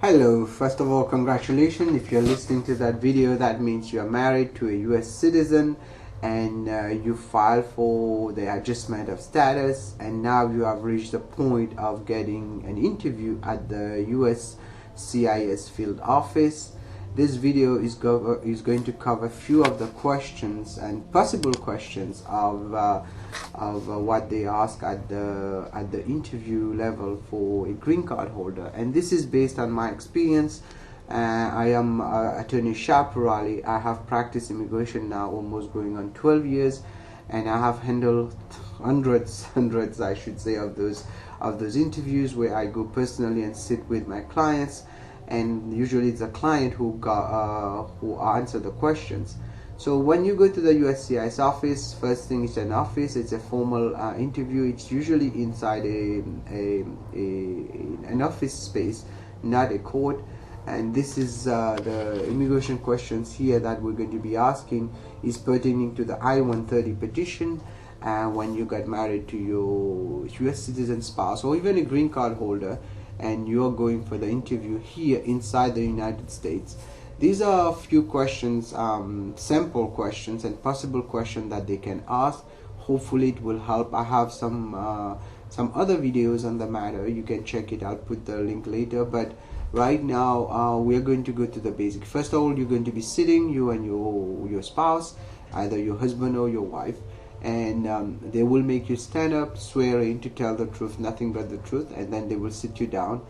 Hello, first of all, congratulations. If you're listening to that video, that means you're married to a US citizen and you filed for the adjustment of status, and now you have reached the point of getting an interview at the US CIS field office. This video is going to cover a few of the questions and possible questions of what they ask at the interview level for a green card holder, and this is based on my experience. I am attorney Shaparali. I have practiced immigration now almost going on 12 years, and I have handled hundreds I should say of those interviews where I go personally and sit with my clients, and usually it's a client who answer the questions. So when you go to the USCIS office, first thing, it's an office, it's a formal interview. It's usually inside an office space, not a court. And this is the immigration questions here that we're going to be asking is pertaining to the I-130 petition, when you got married to your US citizen spouse or even a green card holder, and you're going for the interview here inside the United States. These are a few questions, sample questions and possible questions that they can ask. Hopefully it will help. I have some other videos on the matter. You can check it. I'll put the link later, but right now we're going to go to the basic. First of all, you're going to be sitting, you and your spouse, either your husband or your wife, and they will make you stand up, swear in to tell the truth, nothing but the truth, and then they will sit you down.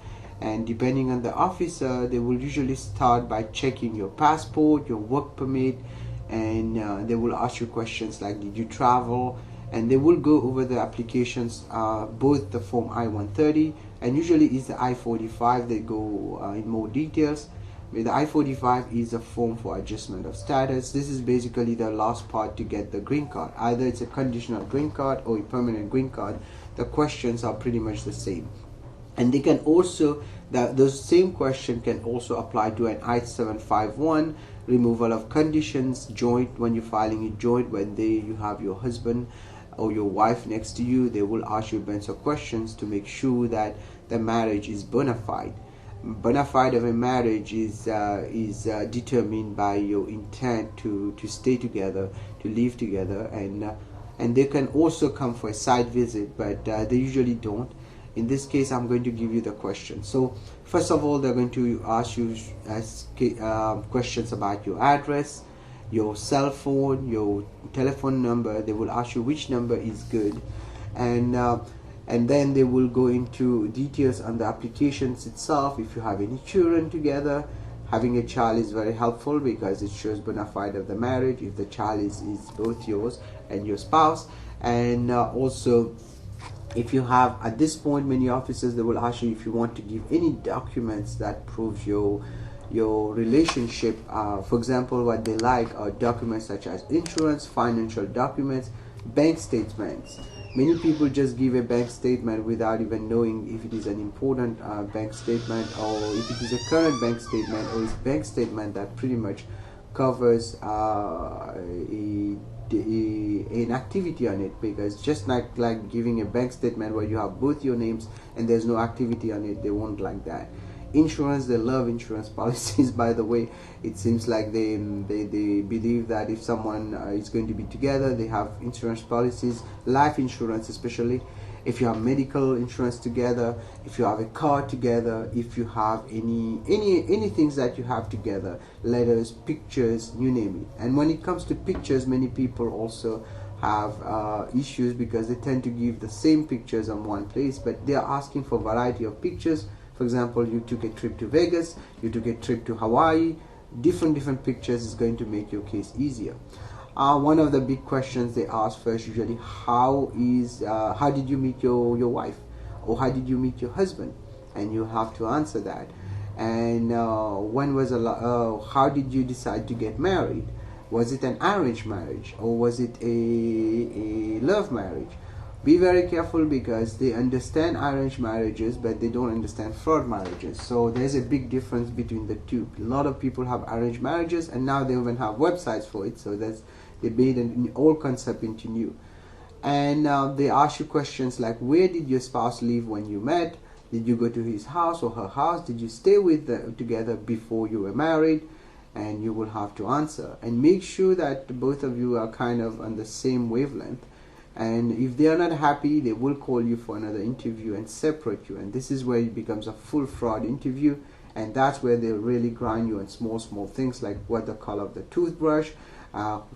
And depending on the officer, they will usually start by checking your passport, your work permit, and they will ask you questions like, did you travel? And they will go over the applications, both the form I-130 and usually is the I-45. They go in more details. The I-45 is a form for adjustment of status. This is basically the last part to get the green card. Either it's a conditional green card or a permanent green card. The questions are pretty much the same. And they can also, those same question can also apply to an I-751, removal of conditions, joint, when you're filing a joint, when you have your husband or your wife next to you. They will ask you a bunch of questions to make sure that the marriage is bona fide. Bona fide of a marriage is determined by your intent to stay together, to live together, and they can also come for a site visit, but they usually don't. In this case, I'm going to give you the question. So first of all, they're going to ask you questions about your address, your cell phone, your telephone number. They will ask you which number is good, and then they will go into details on the applications itself. If you have any children together, having a child is very helpful because it shows bona fide of the marriage if the child is both yours and your spouse. And also, if you have, at this point, many offices, they will ask you if you want to give any documents that prove your relationship. For example, what they like are documents such as insurance, financial documents, bank statements. Many people just give a bank statement without even knowing if it is an important bank statement, or if it is a current bank statement, or it's a bank statement that pretty much covers an activity on it. Because just like giving a bank statement where you have both your names and there's no activity on it, they won't like that. Insurance, they love insurance policies. By the way, it seems like they believe that if someone is going to be together, they have insurance policies, life insurance especially. If you have medical insurance together, if you have a car together, if you have any things that you have together, letters, pictures, you name it. And when it comes to pictures, many people also have issues because they tend to give the same pictures on one place, but they are asking for a variety of pictures. For example, you took a trip to Vegas, you took a trip to Hawaii, different pictures is going to make your case easier. One of the big questions they ask first usually, how did you meet your wife, or how did you meet your husband? And you have to answer that. And how did you decide to get married? Was it an arranged marriage, or was it a love marriage? Be very careful because they understand arranged marriages, but they don't understand fraud marriages. So there's a big difference between the two. A lot of people have arranged marriages, and now they even have websites for it. So they made an old concept into new. And they ask you questions like, where did your spouse live when you met? Did you go to his house or her house? Did you stay with them together before you were married? And you will have to answer, and make sure that both of you are kind of on the same wavelength. And if they are not happy, they will call you for another interview and separate you, and this is where it becomes a full fraud interview. And that's where they'll really grind you on small things like what the color of the toothbrush,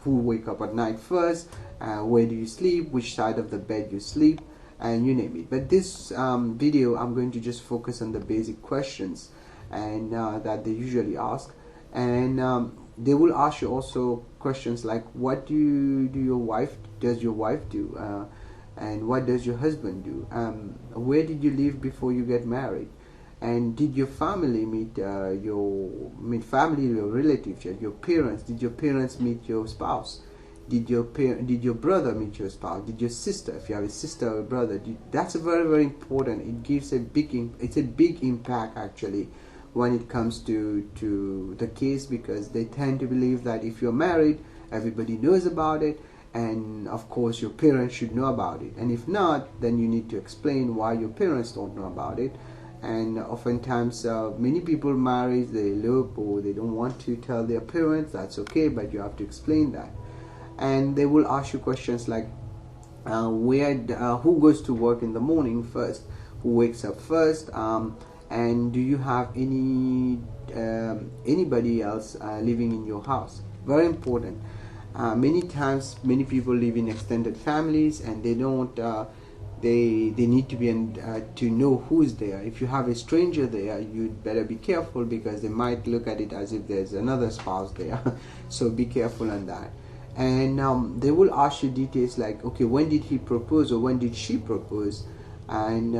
who wake up at night first, where do you sleep, which side of the bed you sleep, and you name it. But this video, I'm going to just focus on the basic questions and that they usually ask. And they will ask you also questions like, what does your wife do, and what does your husband do, where did you live before you get married, and did your family meet your relatives, your parents? Did your parents meet your spouse? Did your brother meet your spouse? Did your sister, if you have a sister or a brother? That's very important. It gives a big impact actually when it comes to the case, because they tend to believe that if you're married, everybody knows about it, and of course your parents should know about it, and if not, then you need to explain why your parents don't know about it. And oftentimes many people marry, they elope, or they don't want to tell their parents. That's okay, but you have to explain that. And they will ask you questions like, who goes to work in the morning first, who wakes up first, and do you have anybody else living in your house? Very important. Many times, many people live in extended families, and they don't. They need to be to know who's there. If you have a stranger there, you'd better be careful, because they might look at it as if there's another spouse there. So be careful on that. And they will ask you details like, okay, when did he propose or when did she propose? And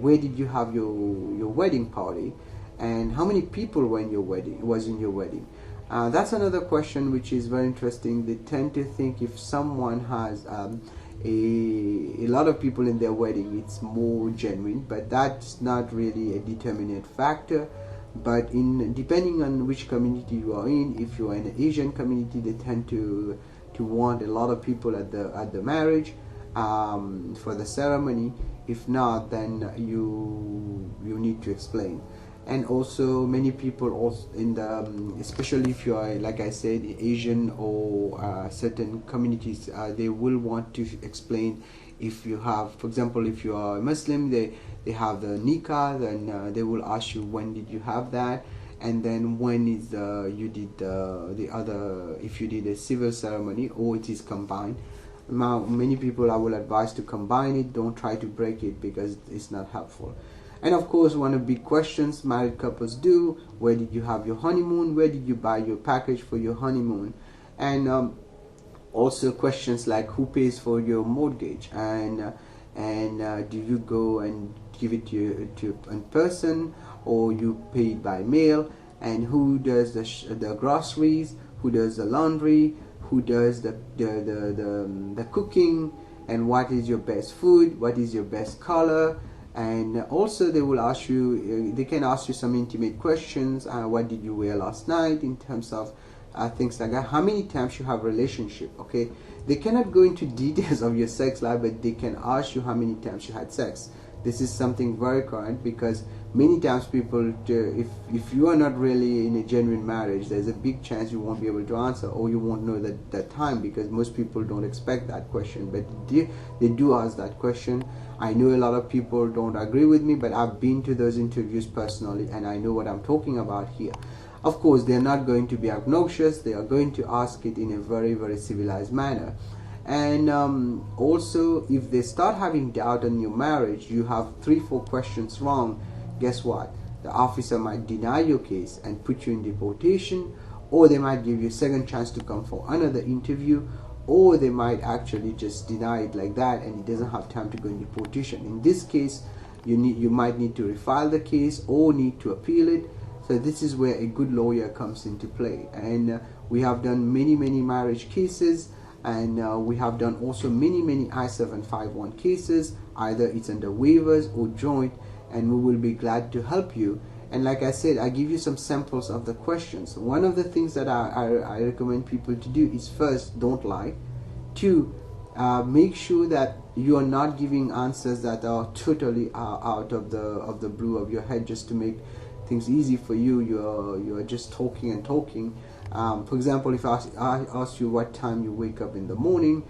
where did you have your wedding party, and how many people were in your wedding? That's another question which is very interesting. They tend to think if someone has a lot of people in their wedding, it's more genuine, but that's not really a determinate factor. But depending on which community you are in, if you are in an Asian community, they tend to want a lot of people at the marriage, for the ceremony. If not, then you need to explain. And also many people also in the especially if you are, like I said, Asian or certain communities, they will want to explain. If you have, for example, if you are a Muslim, they have the nikah, then they will ask you when did you have that, and then when is you did the other, if you did a civil ceremony, or it is combined. Now many people, I will advise to combine it. Don't try to break it, because it's not helpful. And of course, one of the big questions married couples do: where did you have your honeymoon? Where did you buy your package for your honeymoon? And also questions like, who pays for your mortgage, and do you go and give it to in person, or you pay it by mail? And who does the groceries? Who does the laundry? Who does the cooking? And what is your best food? What is your best color? And also they will ask you, they can ask you some intimate questions. What did you wear last night, in terms of things like that. How many times you have relationship? Okay, they cannot go into details of your sex life, but they can ask you how many times you had sex. This is something very current, because many times people, if you are not really in a genuine marriage, there's a big chance you won't be able to answer, or you won't know that time, because most people don't expect that question, but they do ask that question. I know a lot of people don't agree with me, but I've been to those interviews personally, and I know what I'm talking about here. Of course, they're not going to be obnoxious. They are going to ask it in a very civilized manner. And also, if they start having doubt on your marriage, you have 3-4 questions wrong, guess what? The officer might deny your case and put you in deportation, or they might give you a second chance to come for another interview, or they might actually just deny it like that, and it doesn't have time to go in deportation. In this case, you might need to refile the case or need to appeal it. So this is where a good lawyer comes into play. And we have done many marriage cases, and we have done also many I-751 cases. Either it's under waivers or joint, and we will be glad to help you. And like I said, I give you some samples of the questions. One of the things that I recommend people to do is, first, don't lie. 2, Make sure that you are not giving answers that are totally out of the blue of your head just to make things easy for you. You're just talking and talking. For example, if I ask you what time you wake up in the morning,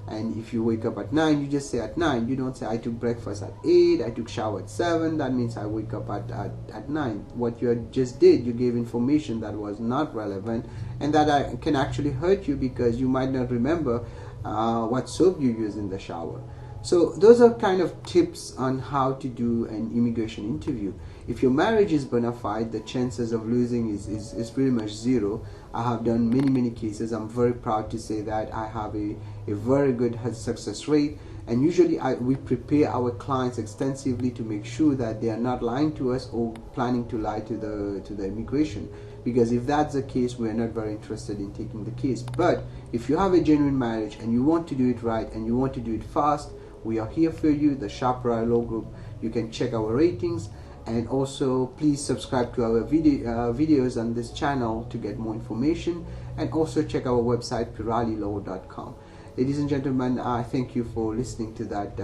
and if you wake up at 9, you just say at 9. You don't say I took breakfast at 8, I took shower at 7, that means I wake up at 9. What you just did, you gave information that was not relevant, and that can actually hurt you because you might not remember what soap you use in the shower. So those are kind of tips on how to do an immigration interview. If your marriage is bona fide, the chances of losing is pretty much zero. I have done many cases. I'm very proud to say that I have a very good success rate, and usually we prepare our clients extensively to make sure that they are not lying to us or planning to lie to the immigration, because if that's the case, we are not very interested in taking the case. But if you have a genuine marriage and you want to do it right and you want to do it fast, we are here for you, the Sharp Royal Law Group. You can check our ratings, and also please subscribe to our videos on this channel to get more information, and also check our website piralilaw.com. Ladies and gentlemen, I thank you for listening to that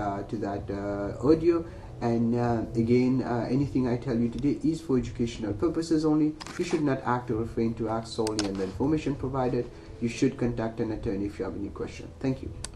audio, and again, anything I tell you today is for educational purposes only. You should not act or refrain to act solely on the information provided. You should contact an attorney if you have any question. Thank you.